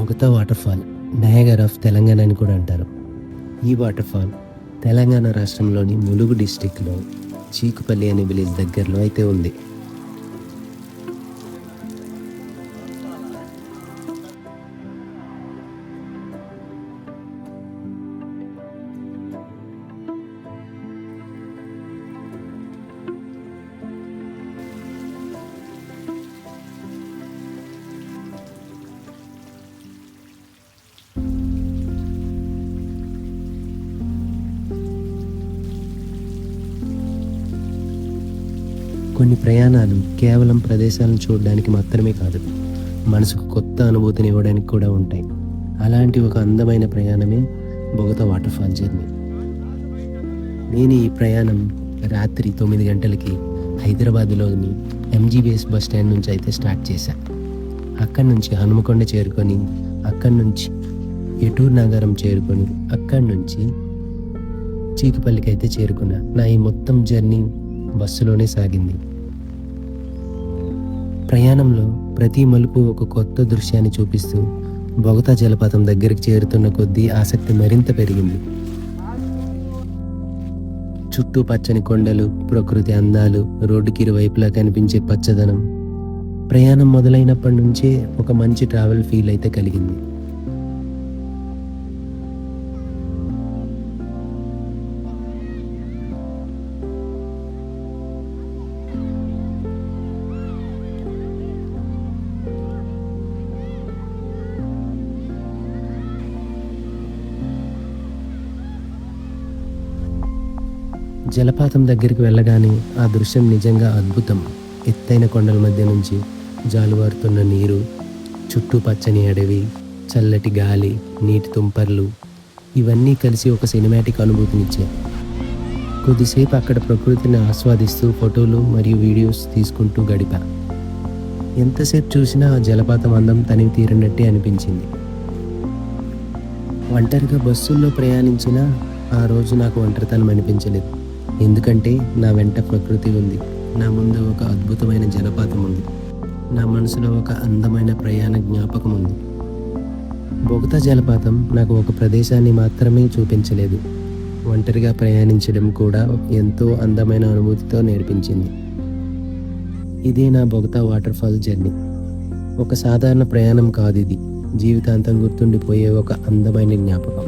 Bogatha waterfall Niagara of Telangana అని కూడా అంటారు. ఈ వాటర్ఫాల్ తెలంగాణ రాష్ట్రంలోని ములుగు డిస్టిక్లో చీకుపల్లి అనే విలేజ్ దగ్గరలో అయితే ఉంది. కొన్ని ప్రయాణాలు కేవలం ప్రదేశాలను చూడడానికి మాత్రమే కాదు, మనసుకు కొత్త అనుభూతిని ఇవ్వడానికి కూడా ఉంటాయి. అలాంటి ఒక అందమైన ప్రయాణమే బొగతా వాటర్ఫాల్ జర్నీ. నేను ఈ ప్రయాణం రాత్రి 9 గంటలకి హైదరాబాద్లోని ఎంజీబీఎస్ బస్ స్టాండ్ నుంచి అయితే స్టార్ట్ చేశాను. అక్కడి నుంచి హనుమకొండ చేరుకొని, అక్కడి నుంచి ఎటూర్ నగరం చేరుకొని, అక్కడి నుంచి చీకుపల్లికి అయితే చేరుకున్నా. నా ఈ మొత్తం జర్నీ బస్సులోనే సాగింది. ప్రయాణంలో ప్రతి మలుపు ఒక కొత్త దృశ్యాన్ని చూపిస్తూ బొగతా జలపాతం దగ్గరికి చేరుతున్న కొద్దీ ఆసక్తి మరింత పెరిగింది. చుట్టూ పచ్చని కొండలు, ప్రకృతి అందాలు, రోడ్డుకి ఇరువైపులా కనిపించే పచ్చదనం. ప్రయాణం మొదలైనప్పటి నుంచే ఒక మంచి ట్రావెల్ ఫీల్ అయితే కలిగింది. జలపాతం దగ్గరికి వెళ్ళగానే ఆ దృశ్యం నిజంగా అద్భుతం. ఎత్తైన కొండల మధ్య నుంచి జాలువారుతున్న నీరు, చుట్టూ పచ్చని అడవి, చల్లటి గాలి, నీటి తుంపర్లు, ఇవన్నీ కలిసి ఒక సినిమాటిక్ అనుభూతినిచ్చాయి. కొద్దిసేపు అక్కడ ప్రకృతిని ఆస్వాదిస్తూ ఫోటోలు మరియు వీడియోస్ తీసుకుంటూ గడిపా. ఎంతసేపు చూసినా ఆ జలపాతం అందం తనివి తీరినట్టే అనిపించింది. ఒంటరిగా బస్సుల్లో ప్రయాణించినా ఆ రోజు నాకు ఒంటరితనం అనిపించలేదు. ఎందుకంటే నా వెంట ప్రకృతి ఉంది, నా ముందు ఒక అద్భుతమైన జలపాతం ఉంది, నా మనసులో ఒక అందమైన ప్రయాణ జ్ఞాపకం ఉంది. బొగతా జలపాతం నాకు ఒక ప్రదేశాన్ని మాత్రమే చూపించలేదు, ఒంటరిగా ప్రయాణించడం కూడా ఎంతో అందమైన అనుభూతితో నేర్పించింది. ఇదే నా బొగతా వాటర్ఫాల్ జర్నీ. ఒక సాధారణ ప్రయాణం కాదు ఇది, జీవితాంతం గుర్తుండిపోయే ఒక అందమైన జ్ఞాపకం.